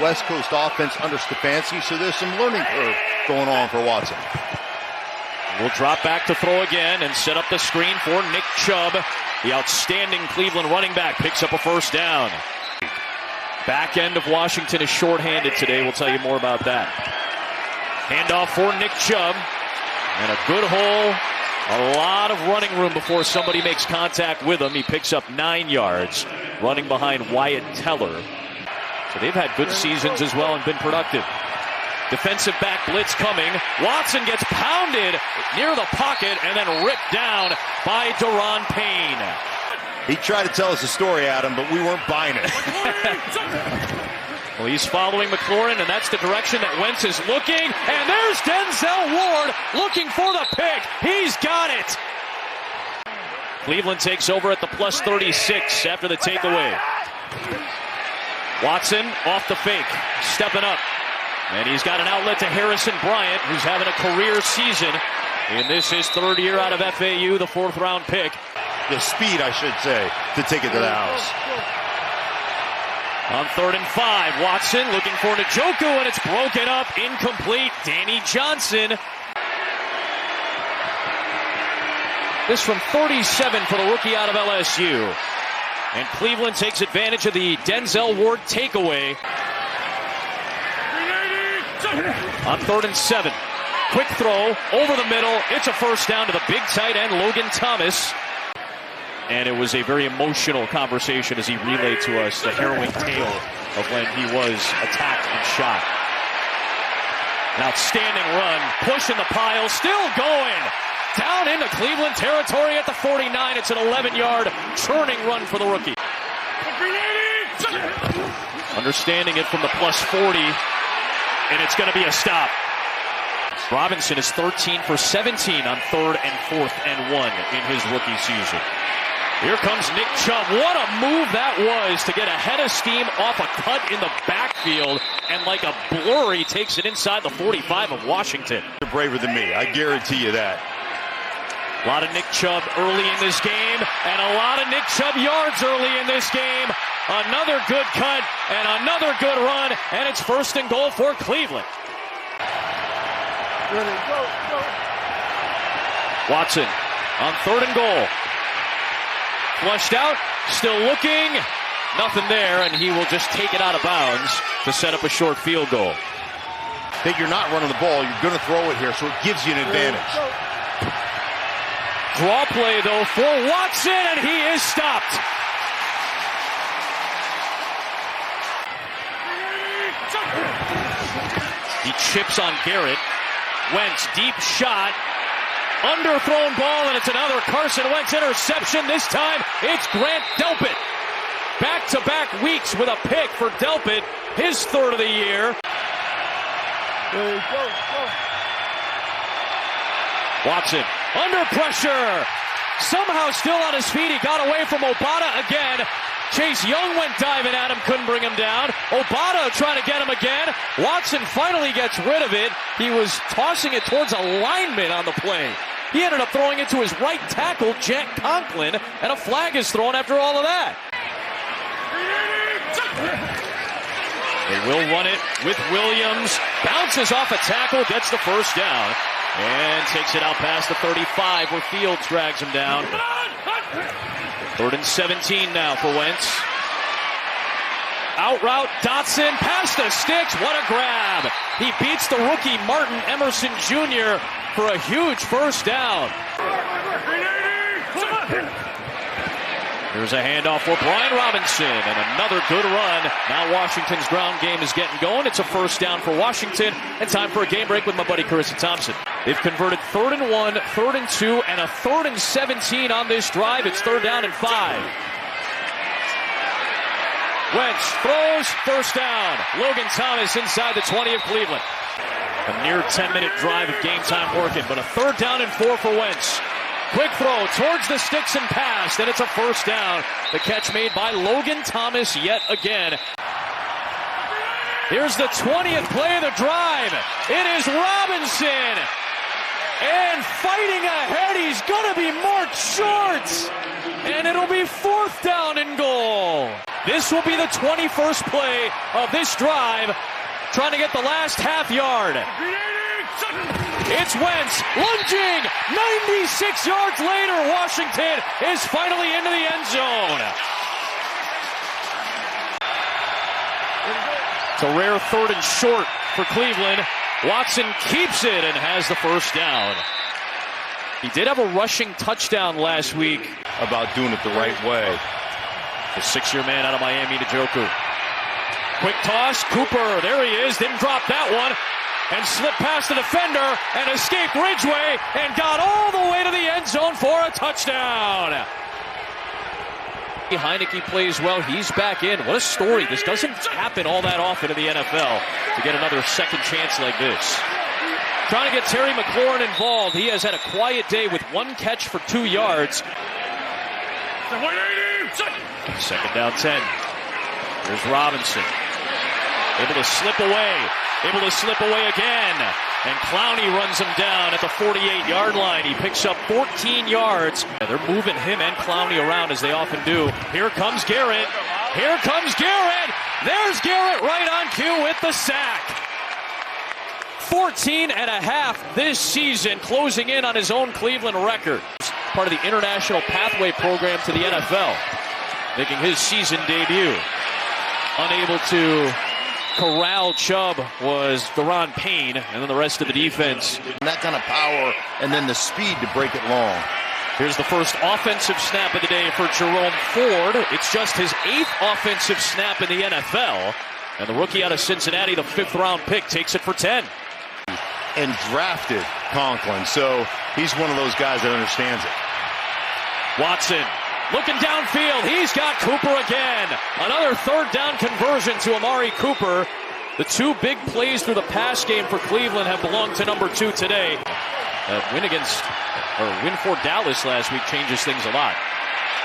West Coast offense under Stefanski, so there's some learning curve going on for Watson. We'll drop back to throw again and set up the screen for Nick Chubb. The outstanding Cleveland running back picks up a first down. Back end of Washington is shorthanded today. We'll tell you more about that. Handoff for Nick Chubb. And a good hole. A lot of running room before somebody makes contact with him. He picks up 9 yards, running behind Wyatt Teller. So they've had good seasons as well and been productive. Defensive back blitz coming. Watson gets pounded near the pocket and then ripped down by Daron Payne. He tried to tell us a story, Adam, but we weren't buying it. Well, he's following McLaurin, and that's the direction that Wentz is looking. And there's Denzel Ward looking for the pick. He's got it. Cleveland takes over at the plus 36 after the takeaway. Watson off the fake, stepping up. And he's got an outlet to Harrison Bryant, who's having a career season. And this is third year out of FAU, the 4th round pick. The speed, I should say, to take it to the house. On 3rd and 5, Watson looking for Njoku, and it's broken up, incomplete. Danny Johnson. This from 37 for the rookie out of LSU. And Cleveland takes advantage of the Denzel Ward takeaway. On 3rd and 7. Quick throw over the middle. It's a first down to the big tight end, Logan Thomas. And it was a very emotional conversation as he relayed to us the harrowing tale of when he was attacked and shot. An outstanding run, pushing the pile, still going. Down into Cleveland territory at the 49. It's an 11-yard churning run for the rookie. Understanding it from the plus 40. And it's going to be a stop. Robinson is 13 for 17 on 3rd and 4th and 1 in his rookie season. Here comes Nick Chubb. What a move that was to get ahead of steam off a cut in the backfield. And like a blur, he takes it inside the 45 of Washington. You're braver than me. I guarantee you that. A lot of Nick Chubb early in this game. And a lot of Nick Chubb yards early in this game. Another good cut and another good run, and it's 1st and goal for Cleveland. Watson on 3rd and goal. Flushed out, still looking. Nothing there, and he will just take it out of bounds to set up a short field goal. That you're not running the ball, you're going to throw it here, so it gives you an advantage. Draw play, though, for Watson, and he is stopped. He chips on Garrett. Wentz, deep shot. Underthrown ball, and it's another Carson Wentz interception. This time, it's Grant Delpit. Back-to-back weeks with a pick for Delpit. His 3rd of the year. Watson, under pressure. Somehow still on his feet. He got away from Obata again. Chase Young went diving at him, couldn't bring him down. Obata trying to get him again. Watson finally gets rid of it. He was tossing it towards a lineman on the play. He ended up throwing it to his right tackle, Jack Conklin, and a flag is thrown after all of that. They will run it with Williams. Bounces off a tackle, gets the first down, and takes it out past the 35 where Fields drags him down. 3rd and 17 now for Wentz. Out route, Dotson, past the sticks, what a grab. He beats the rookie Martin Emerson Jr. for a huge first down. Here's a handoff for Brian Robinson, and another good run. Now Washington's ground game is getting going. It's a first down for Washington, and time for a game break with my buddy Carissa Thompson. They've converted 3rd and 1, 3rd and 2, and a 3rd and 17 on this drive. It's 3rd down and 5. Wentz throws, first down. Logan Thomas inside the 20 of Cleveland. A near 10-minute drive of game time working, but a 3rd down and 4 for Wentz. Quick throw towards the sticks and pass, and it's a first down. The catch made by Logan Thomas yet again. Here's the 20th play of the drive. It is Robinson. And fighting ahead, he's going to be marked short. And it'll be 4th down and goal. This will be the 21st play of this drive, trying to get the last half yard. It's Wentz lunging. 96 yards later, Washington is finally into the end zone. It's a rare 3rd and short for Cleveland. Watson keeps it and has the first down. He did have a rushing touchdown last week. About doing it the right way. The 6-year man out of Miami, Njoku. Quick toss, Cooper, there he is, didn't drop that one, and slipped past the defender, and escaped Ridgeway, and got all the way to the end zone for a touchdown. Heineke plays well, he's back in. What a story. This doesn't happen all that often in the NFL to get another second chance like this. Trying to get Terry McLaurin involved. He has had a quiet day with 1 catch for 2 yards. 2nd down 10. Here's Robinson. Able to slip away. Able to slip away again. And Clowney runs him down at the 48-yard line. He picks up 14 yards. They're moving him and Clowney around as they often do. Here comes Garrett. Here comes Garrett. There's Garrett right on cue with the sack. 14.5 this season, closing in on his own Cleveland record. Part of the International Pathway Program to the NFL, making his season debut. Unable to corral Chubb was Daron Payne, and then the rest of the defense. That kind of power and then the speed to break it long. Here's the first offensive snap of the day for Jerome Ford. It's just his 8th offensive snap in the NFL. And the rookie out of Cincinnati, the 5th-round pick, takes it for 10. And drafted Conklin, so he's one of those guys that understands it. Watson looking downfield. He's got Cooper again. Another 3rd down conversion to Amari Cooper. The 2 big plays through the pass game for Cleveland have belonged to number 2 today. Win for Dallas last week changes things a lot.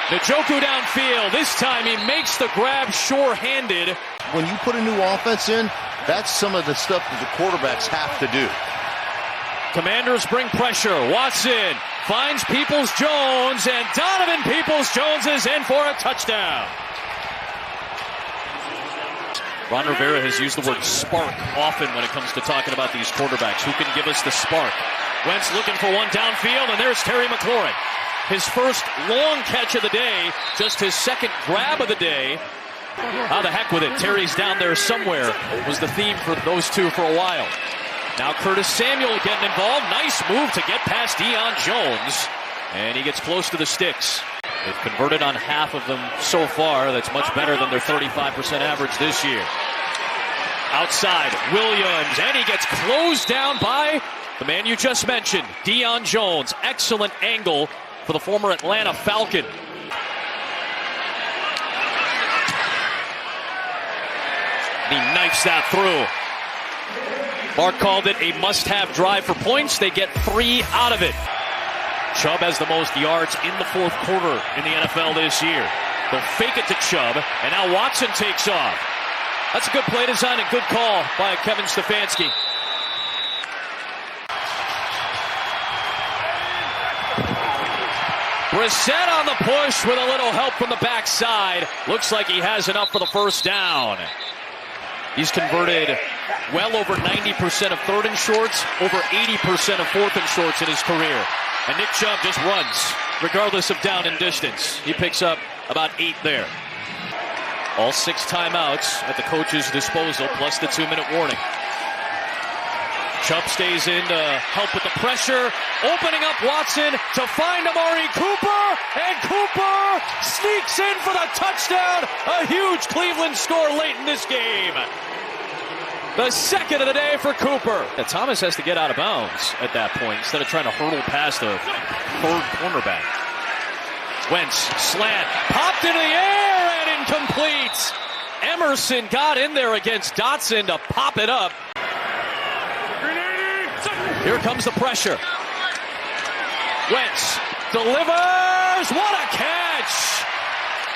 Njoku downfield. This time he makes the grab sure-handed. When you put a new offense in, that's some of the stuff that the quarterbacks have to do. Commanders bring pressure. Watson finds Peoples-Jones, and Donovan Peoples-Jones is in for a touchdown. Ron Rivera has used the word spark often when it comes to talking about these quarterbacks. Who can give us the spark? Wentz looking for one downfield, and there's Terry McLaurin. His first long catch of the day, just his 2nd grab of the day. How the heck with it? Terry's down there somewhere was the theme for those 2 for a while. Now Curtis Samuel getting involved. Nice move to get past Deion Jones. And he gets close to the sticks. They've converted on half of them so far. That's much better than their 35% average this year. Outside, Williams. And he gets closed down by the man you just mentioned, Deion Jones. Excellent angle for the former Atlanta Falcon. He knifes that through. Mark called it a must-have drive for points. They get 3 out of it. Chubb has the most yards in the 4th quarter in the NFL this year. They'll fake it to Chubb, and now Watson takes off. That's a good play design and good call by Kevin Stefanski. Brissett on the push with a little help from the backside. Looks like he has enough for the first down. He's converted well over 90% of 3rd and shorts, over 80% of 4th and shorts in his career. And Nick Chubb just runs, regardless of down and distance. He picks up about 8 there. All 6 timeouts at the coach's disposal, plus the 2-minute warning. Chubb stays in to help with the pressure, opening up Watson to find Amari Cooper, and Cooper sneaks in for the touchdown. A huge Cleveland score late in this game. The 2nd of the day for Cooper. Thomas has to get out of bounds at that point instead of trying to hurdle past a 3rd cornerback. Wentz, slant, popped into the air and incomplete. Emerson got in there against Dotson to pop it up. Here comes the pressure. Wentz delivers. What a catch!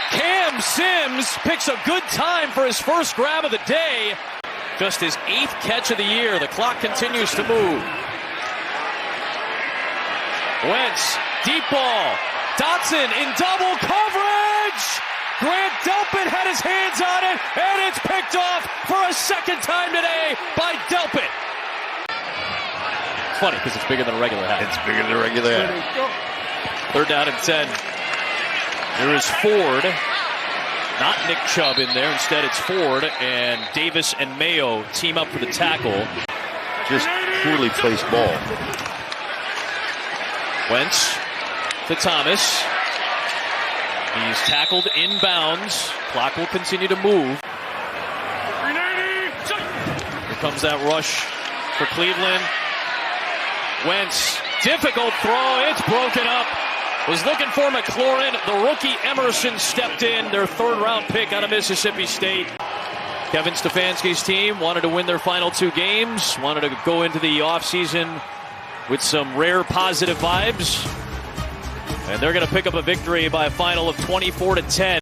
Cam Sims picks a good time for his first grab of the day. Just his 8th catch of the year. The clock continues to move. Wentz, deep ball. Dotson in double coverage. Grant Delpit had his hands on it, and it's picked off for a second time today by Delpit. It's funny because it's bigger than a regular hat. It's bigger than a regular hat. 3rd down and 10. There is Ford. Not Nick Chubb in there. Instead, it's Ford, and Davis and Mayo team up for the tackle. Just poorly placed ball. Wentz to Thomas. He's tackled inbounds. Clock will continue to move. Here comes that rush for Cleveland. Wentz, difficult throw. It's broken up. Was looking for McLaurin. The rookie Emerson stepped in. Their 3rd round pick out of Mississippi State. Kevin Stefanski's team wanted to win their final 2 games. Wanted to go into the offseason with some rare positive vibes. And they're going to pick up a victory by a final of 24-10.